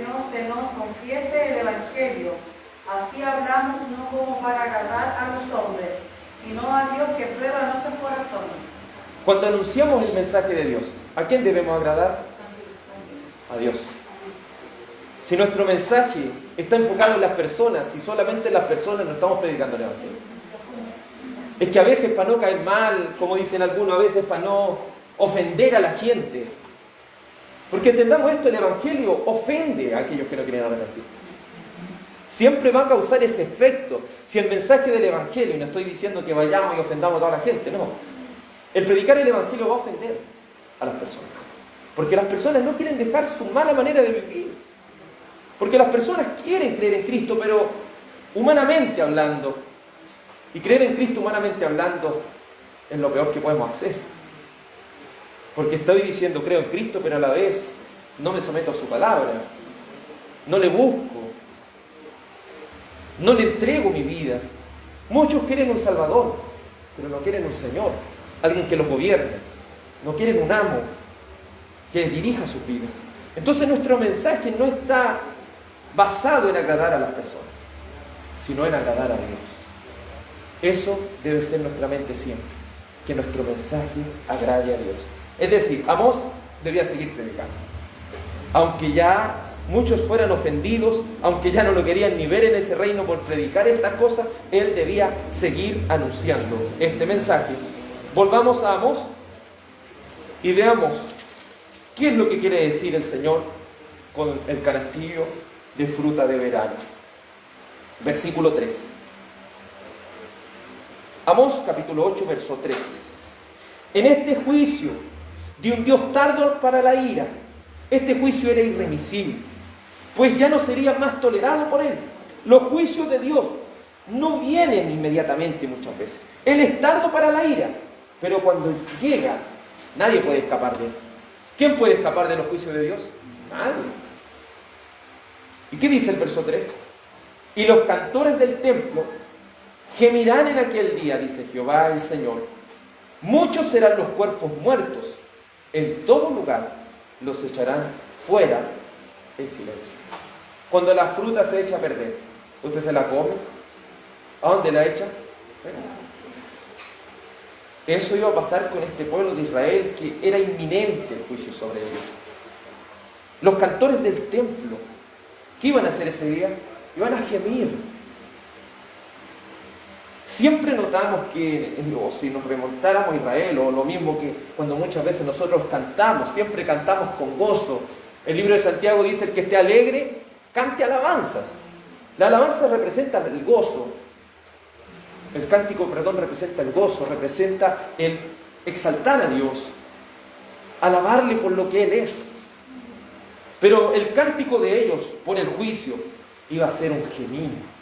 no se nos confiese el Evangelio. Así hablamos no como para agradar a los hombres, sino a Dios que prueba nuestros corazones. Cuando anunciamos el mensaje de Dios, ¿a quién debemos agradar? A Dios. Si nuestro mensaje está enfocado en las personas, si solamente en las personas no estamos predicando el Evangelio. Es que a veces para no caer mal, como dicen algunos, a veces para no ofender a la gente. Porque entendamos esto, el Evangelio ofende a aquellos que no quieren arrepentirse. Siempre va a causar ese efecto. Si el mensaje del Evangelio, y no estoy diciendo que vayamos y ofendamos a toda la gente, no. El predicar el Evangelio va a ofender a las personas. Porque las personas no quieren dejar su mala manera de vivir. Porque las personas quieren creer en Cristo, pero humanamente hablando, y creer en Cristo humanamente hablando, es lo peor que podemos hacer. Porque estoy diciendo, creo en Cristo, pero a la vez no me someto a su palabra. No le busco. No le entrego mi vida. Muchos quieren un Salvador, pero no quieren un Señor, alguien que los gobierne. No quieren un amo que les dirija sus vidas. Entonces nuestro mensaje no está basado en agradar a las personas, sino en agradar a Dios. Eso debe ser nuestra mente siempre, que nuestro mensaje agrade a Dios. Es decir, Amós debía seguir predicando. Aunque ya muchos fueran ofendidos, aunque ya no lo querían ni ver en ese reino por predicar estas cosas, él debía seguir anunciando este mensaje. Volvamos a Amós y veamos qué es lo que quiere decir el Señor con el canastillo de fruta de verano. Versículo 3. Amós capítulo 8, verso 3. En este juicio de un Dios tardo para la ira, este juicio era irremisible, pues ya no sería más tolerado por él. Los juicios de Dios no vienen inmediatamente muchas veces. Él es tardo para la ira, pero cuando llega, nadie puede escapar de él. ¿Quién puede escapar de los juicios de Dios? Nadie. ¿Y qué dice el verso 3? Y los cantores del templo gemirán en aquel día, dice Jehová el Señor. Muchos serán los cuerpos muertos. En todo lugar los echarán fuera en silencio. Cuando la fruta se echa a perder, ¿usted se la come? ¿A dónde la echa? Eso iba a pasar con este pueblo de Israel, que era inminente el juicio sobre ellos. Los cantores del templo, ¿qué iban a hacer ese día? Iban a gemir. Siempre notamos que, si nos remontáramos a Israel, o lo mismo que cuando muchas veces nosotros cantamos, siempre cantamos con gozo. El libro de Santiago dice: el que esté alegre, cante alabanzas. La alabanza representa el gozo. El cántico, representa el gozo, representa el exaltar a Dios, alabarle por lo que Él es. Pero el cántico de ellos, por el juicio, iba a ser un gemido.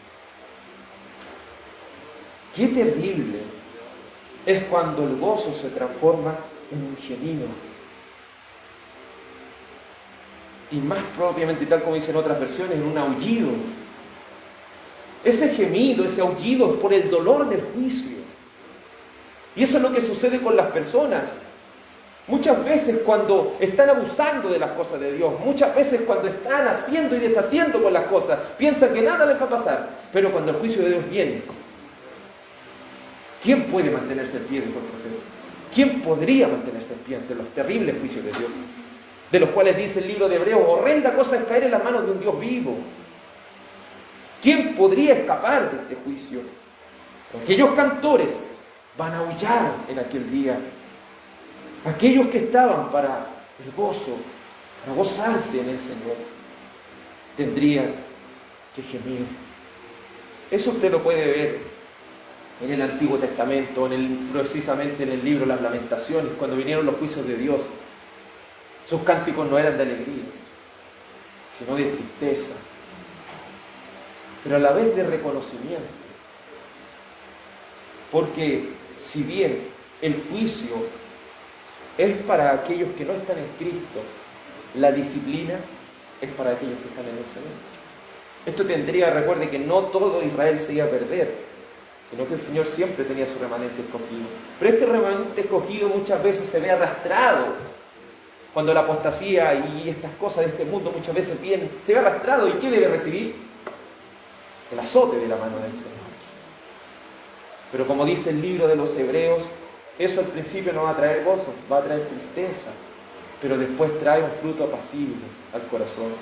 Qué terrible es cuando el gozo se transforma en un gemido. Y más propiamente, tal como dicen otras versiones, en un aullido. Ese gemido, ese aullido es por el dolor del juicio. Y eso es lo que sucede con las personas. Muchas veces cuando están abusando de las cosas de Dios, muchas veces cuando están haciendo y deshaciendo con las cosas, piensan que nada les va a pasar. Pero cuando el juicio de Dios viene, ¿quién puede mantenerse en pie, dijo el profeta? ¿Quién podría mantenerse en pie ante los terribles juicios de Dios? de los cuales dice el libro de Hebreos, horrenda cosa es caer en las manos de un Dios vivo. ¿Quién podría escapar de este juicio? Aquellos cantores van a aullar en aquel día. Aquellos que estaban para el gozo, para gozarse en el Señor, tendrían que gemir. Eso usted lo puede ver en el Antiguo Testamento, precisamente en el libro Las Lamentaciones, cuando vinieron los juicios de Dios. Sus cánticos no eran de alegría, sino de tristeza, pero a la vez de reconocimiento. Porque si bien el juicio es para aquellos que no están en Cristo, la disciplina es para aquellos que están en el Señor. Esto recuerde que no todo Israel se iba a perder, sino que el Señor siempre tenía su remanente escogido. Pero este remanente escogido muchas veces se ve arrastrado. Cuando la apostasía y estas cosas de este mundo muchas veces vienen, se ve arrastrado. ¿Y qué debe recibir? El azote de la mano del Señor. Pero como dice el libro de los Hebreos, eso al principio no va a traer gozo, va a traer tristeza, pero después trae un fruto apacible al corazón.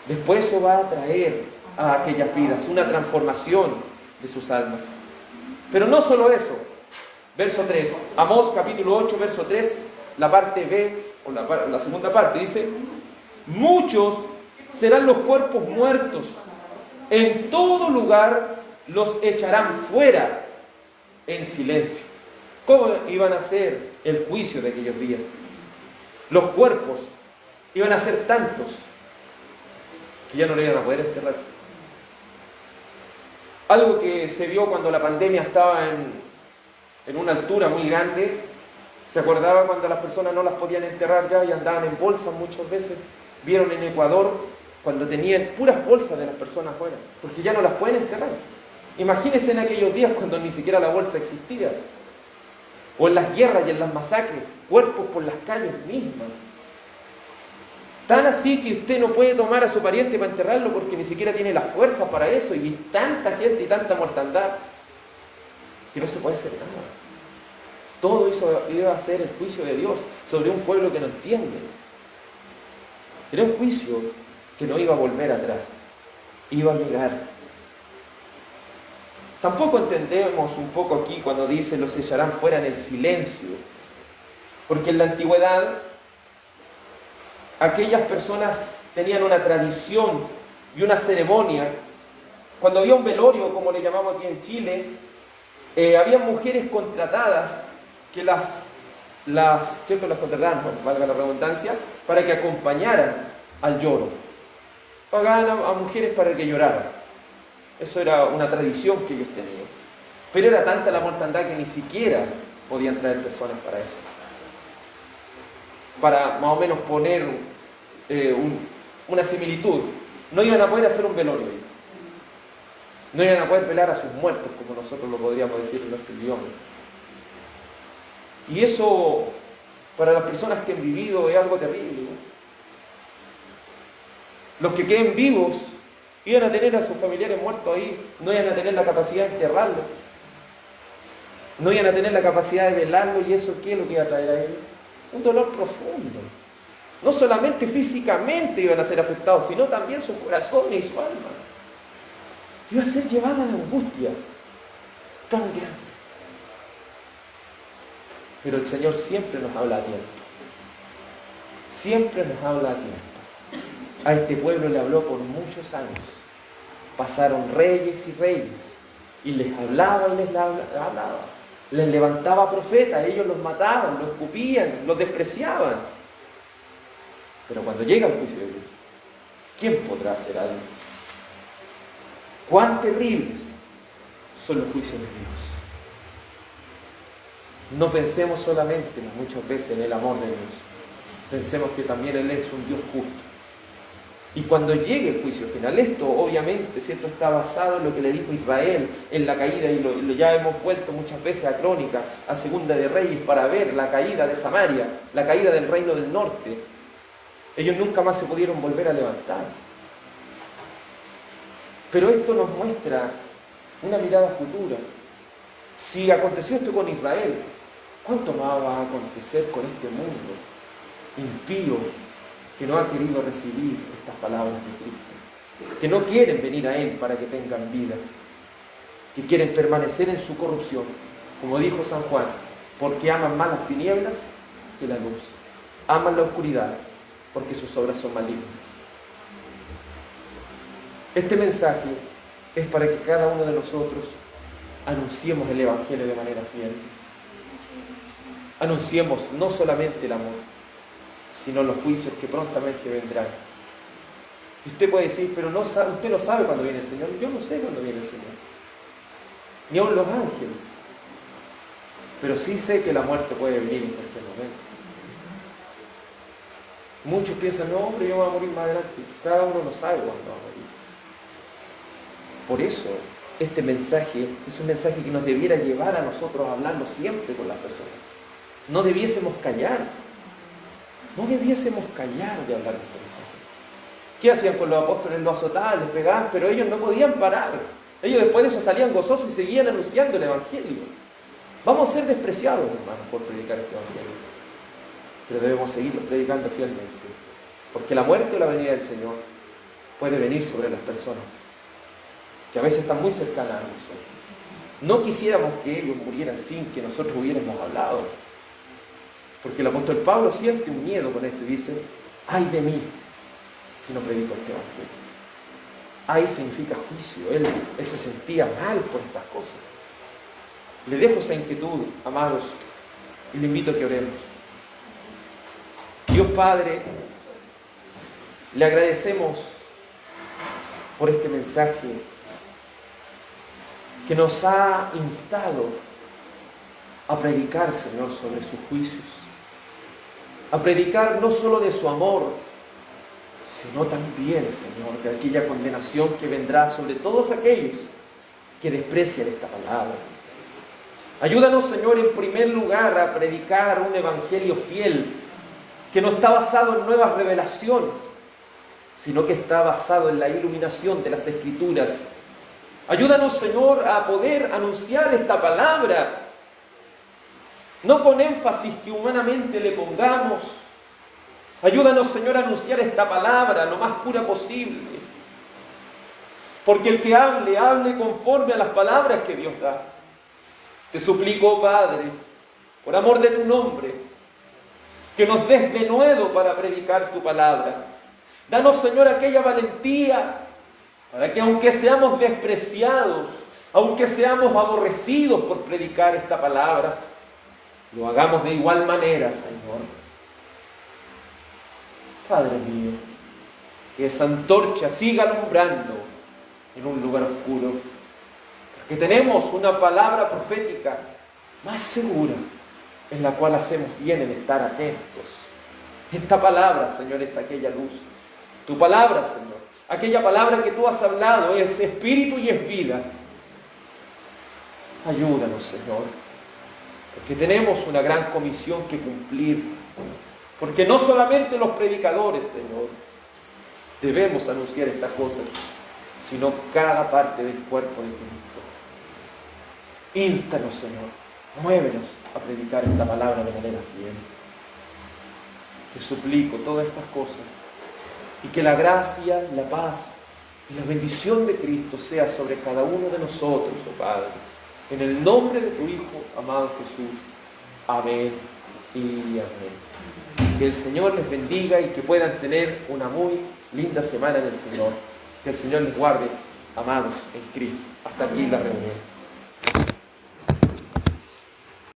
Después eso va a traer a aquellas vidas una transformación de sus almas. Pero no solo eso. Verso 3, Amós capítulo 8, verso 3, la parte B, o la segunda parte, dice: muchos serán los cuerpos muertos, en todo lugar los echarán fuera en silencio. ¿Cómo iban a ser el juicio de aquellos días? Los cuerpos iban a ser tantos que ya no le iban a poder enterrar. Algo que se vio cuando la pandemia estaba en una altura muy grande. ¿Se acordaba cuando las personas no las podían enterrar ya y andaban en bolsas muchas veces? Vieron en Ecuador cuando tenían puras bolsas de las personas fuera, porque ya no las pueden enterrar. Imagínense en aquellos días cuando ni siquiera la bolsa existía. O en las guerras y en las masacres, cuerpos por las calles mismas. Tan así que usted no puede tomar a su pariente para enterrarlo porque ni siquiera tiene la fuerza para eso, y tanta gente y tanta mortandad que no se puede hacer nada. Todo eso iba a ser el juicio de Dios sobre un pueblo que no entiende. Era un juicio que no iba a volver atrás, iba a llegar. Tampoco entendemos un poco aquí cuando dice los echarán fuera en el silencio, porque en la antigüedad aquellas personas tenían una tradición y una ceremonia. Cuando había un velorio, como le llamamos aquí en Chile, había mujeres contratadas que siempre las contrataban, valga la redundancia, para que acompañaran al lloro. Pagaban a mujeres para que lloraran. Eso era una tradición que ellos tenían. Pero era tanta la mortandad que ni siquiera podían traer personas para eso. Para más o menos poner una similitud, no iban a poder hacer un velorio. No iban a poder velar a sus muertos, como nosotros lo podríamos decir en nuestro idioma. Y eso, para las personas que han vivido, es algo terrible. Los que queden vivos iban a tener a sus familiares muertos ahí, no iban a tener la capacidad de enterrarlo, no iban a tener la capacidad de velarlo, y eso ¿qué es lo que iba a traer a ellos? Un dolor profundo. No solamente físicamente iban a ser afectados, sino también sus corazones y su alma. Iba a ser llevada a la angustia tan grande. Pero el Señor siempre nos habla a tiempo. Siempre nos habla a tiempo. A este pueblo le habló por muchos años. Pasaron reyes y reyes, y les hablaba y les hablaba. Les levantaba profetas, ellos los mataban, los escupían, los despreciaban. Pero cuando llega el juicio de Dios, ¿quién podrá hacer algo? ¡Cuán terribles son los juicios de Dios! No pensemos solamente muchas veces en el amor de Dios. Pensemos que también Él es un Dios justo. Y cuando llegue el juicio final, esto obviamente, ¿cierto?, está basado en lo que le dijo Israel en la caída, y ya hemos vuelto muchas veces a Crónica, a Segunda de Reyes, para ver la caída de Samaria, la caída del reino del norte. Ellos nunca más se pudieron volver a levantar. Pero esto nos muestra una mirada futura. Si aconteció esto con Israel, ¿cuánto más va a acontecer con este mundo impío que no ha querido recibir estas palabras de Cristo, que no quieren venir a Él para que tengan vida, que quieren permanecer en su corrupción, como dijo San Juan, porque aman más las tinieblas que la luz, aman la oscuridad porque sus obras son malignas. Este mensaje es para que cada uno de nosotros anunciemos el Evangelio de manera fiel. Anunciemos no solamente el amor, sino los juicios que prontamente vendrán. Y usted puede decir, pero no sabe, usted no sabe cuándo viene el Señor. Yo no sé cuándo viene el Señor, ni aun los ángeles. Pero sí sé que la muerte puede venir en cualquier momento. Muchos piensan, no, pero yo voy a morir más adelante. Cada uno no sabe cuándo va a morir. Por eso, este mensaje es un mensaje que nos debiera llevar a nosotros a hablarlo siempre con las personas. No debiésemos callar. No debiésemos callar de hablar de este mensaje. ¿Qué hacían con los apóstoles? Los azotaban, les pegaban, pero ellos no podían parar. Ellos después de eso salían gozosos y seguían anunciando el Evangelio. Vamos a ser despreciados, hermanos, por predicar este Evangelio. Pero debemos seguirlo predicando fielmente. Porque la muerte o la venida del Señor puede venir sobre las personas que a veces están muy cercanas a nosotros. No quisiéramos que ellos murieran sin que nosotros hubiéramos hablado. Porque el apóstol Pablo siente un miedo con esto y dice, ay de mí si no predico este Evangelio. Ay significa juicio. Él se sentía mal por estas cosas. Le dejo esa inquietud, amados, y le invito a que oremos. Dios Padre, le agradecemos por este mensaje que nos ha instado a predicar, Señor, sobre sus juicios, a predicar no solo de su amor, sino también, Señor, de aquella condenación que vendrá sobre todos aquellos que desprecian esta palabra. Ayúdanos, Señor, en primer lugar a predicar un evangelio fiel, que no está basado en nuevas revelaciones, sino que está basado en la iluminación de las Escrituras. Ayúdanos, Señor, a poder anunciar esta palabra, no con énfasis que humanamente le pongamos. Ayúdanos, Señor, a anunciar esta palabra lo más pura posible. Porque el que hable conforme a las palabras que Dios da. Te suplico, Padre, por amor de tu nombre, que nos des denuedo para predicar tu palabra. Danos, Señor, aquella valentía para que aunque seamos despreciados, aunque seamos aborrecidos por predicar esta palabra, lo hagamos de igual manera, Señor. Padre mío, que esa antorcha siga alumbrando en un lugar oscuro, porque tenemos una palabra profética más segura, en la cual hacemos bien en estar atentos. Esta palabra, Señor, es aquella luz. Tu palabra, Señor, aquella palabra que tú has hablado, es espíritu y es vida. Ayúdanos, Señor, porque tenemos una gran comisión que cumplir. Porque no solamente los predicadores, Señor, debemos anunciar estas cosas, sino cada parte del cuerpo de Cristo.Ínstanos, Señor, muévenos a predicar esta palabra de manera fiel. Te suplico todas estas cosas y que la gracia, la paz y la bendición de Cristo sea sobre cada uno de nosotros, oh Padre. En el nombre de tu Hijo, amado Jesús. Amén y amén. Que el Señor les bendiga y que puedan tener una muy linda semana en el Señor. Que el Señor les guarde, amados en Cristo. Hasta aquí la reunión.